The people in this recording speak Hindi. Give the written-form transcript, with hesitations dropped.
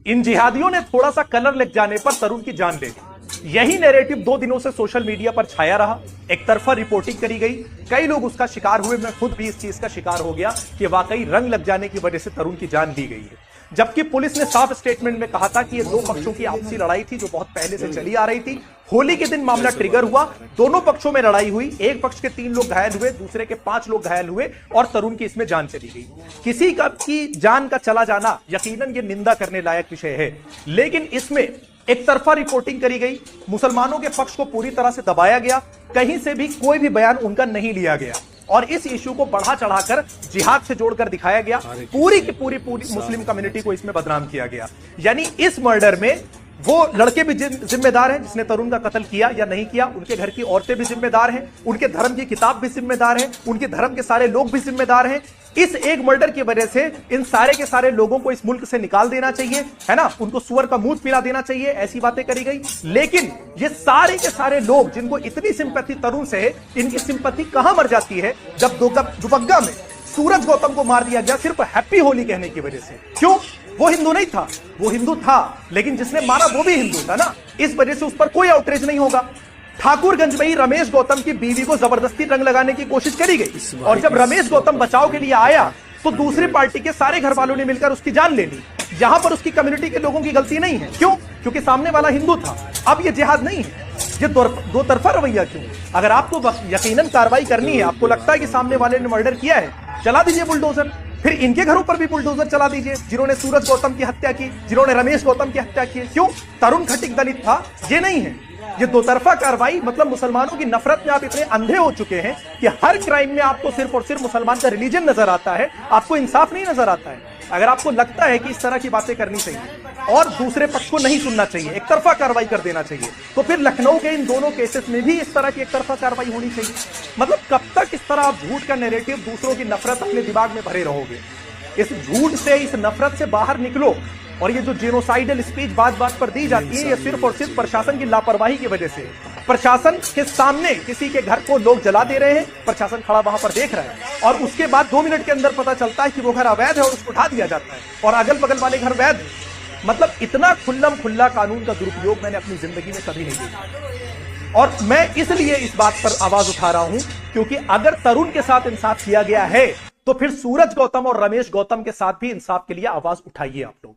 इन जिहादियों ने थोड़ा सा कलर लग जाने पर तरुण की जान ले ली। यही नैरेटिव 2 दिनों से सोशल मीडिया पर छाया रहा। एक तरफा रिपोर्टिंग करी गई, कई लोग उसका शिकार हुए, मैं खुद भी इस चीज का शिकार हो गया कि वाकई रंग लग जाने की वजह से तरुण की जान ली गई है। जबकि पुलिस ने साफ स्टेटमेंट में कहा था कि ये 2 पक्षों की आपसी लड़ाई थी जो बहुत पहले से चली आ रही थी। होली के दिन मामला ट्रिगर हुआ, दोनों पक्षों में लड़ाई हुई, एक पक्ष के 3 लोग घायल हुए, दूसरे के 5 लोग घायल हुए और तरुण की इसमें जान चली गई। किसी का की जान का चला जाना यकीनन ये निंदा करने लायक विषय है, लेकिन इसमें एक तरफा रिपोर्टिंग करी गई, मुसलमानों के पक्ष को पूरी तरह से दबाया गया, कहीं से भी कोई भी बयान उनका नहीं लिया गया और इस इशू को बढ़ा चढ़ाकर जिहाद से जोड़कर दिखाया गया। पूरी की पूरी मुस्लिम कम्युनिटी को इसमें बदनाम किया गया। यानी इस मर्डर में वो लड़के भी जिम्मेदार हैं जिसने तरुण का कत्ल किया या नहीं किया, उनके घर की औरतें भी जिम्मेदार हैं, उनके धर्म की किताब भी जिम्मेदार है, उनके धर्म के सारे लोग भी जिम्मेदार हैं। इस एक मर्डर की वजह से इन सारे के सारे लोगों को इस मुल्क से निकाल देना चाहिए, है ना, उनको सुअर का मुंह पिला देना चाहिए, ऐसी बातें करी गई। लेकिन ये सारे के सारे लोग जिनको इतनी सिंपैथी तरुण से है, इनकी सिंपैथी कहां मर जाती है जब दुबग्गा में सूरज गौतम को मार दिया गया सिर्फ हैप्पी होली कहने की वजह से। क्यों? वो हिंदू नहीं था, वो हिंदू था लेकिन जिसने मारा वो भी हिंदू था ना, इस वजह से उस पर कोई आउटरीच नहीं होगा। ठाकुरगंज में ही रमेश गौतम की बीवी को जबरदस्ती रंग लगाने की कोशिश करी गई और जब रमेश गौतम बचाव के लिए आया तो दूसरी पार्टी के सारे घर वालों ने मिलकर उसकी जान ले ली। यहां पर उसकी कम्युनिटी के लोगों की गलती नहीं है। क्यों? क्योंकि सामने वाला हिंदू था। अब ये जिहाद नहीं है, ये दो तरफा रवैया क्यों? अगर आपको यकीनन कार्रवाई करनी है, आपको लगता है कि सामने वाले ने मर्डर किया है, चला दीजिए बुलडोजर, फिर इनके घरों पर भी बुलडोजर चला दीजिए जिन्होंने सूरज गौतम की हत्या की, जिन्होंने रमेश गौतम की हत्या की। क्यों? तरुण खटिक दलित था, ये नहीं है। ये दो तरफा कार्रवाई, मतलब मुसलमानों की नफरत में आप इतने अंधे हो चुके हैं कि हर क्राइम में आपको सिर्फ और सिर्फ मुसलमान का रिलीजन नजर आता है, आपको इंसाफ नहीं नजर आता है। अगर आपको लगता है कि इस तरह की बातें करनी चाहिए और दूसरे पक्ष को नहीं सुनना चाहिए, एक तरफा कार्रवाई कर देना चाहिए, तो फिर लखनऊ के इन दोनों केसेस में भी इस तरह की एक तरफा कार्रवाई होनी चाहिए। मतलब कब तक इस तरह आप झूठ का नैरेटिव, दूसरों की नफरत अपने दिमाग में भरे रहोगे? इस झूठ से, इस नफरत से बाहर निकलो। और ये जो जेनोसाइडल स्पीच बात बात पर दी जाती है, ये सिर्फ और सिर्फ प्रशासन की लापरवाही की वजह से। प्रशासन के सामने किसी के घर को लोग जला दे रहे हैं, प्रशासन खड़ा वहां पर देख रहा है और उसके बाद 2 मिनट के अंदर पता चलता है कि वो घर अवैध है और उसको उठा दिया जाता है और अगल बगल वाले घर वैध है। मतलब इतना खुल्लम खुल्ला कानून का दुरुपयोग मैंने अपनी जिंदगी में कभी नहीं देखा। और मैं इसलिए इस बात पर आवाज उठा रहा हूं क्योंकि अगर तरुण के साथ इंसाफ किया गया है तो फिर सूरज गौतम और रमेश गौतम के साथ भी इंसाफ के लिए आवाज उठाइए आप लोग।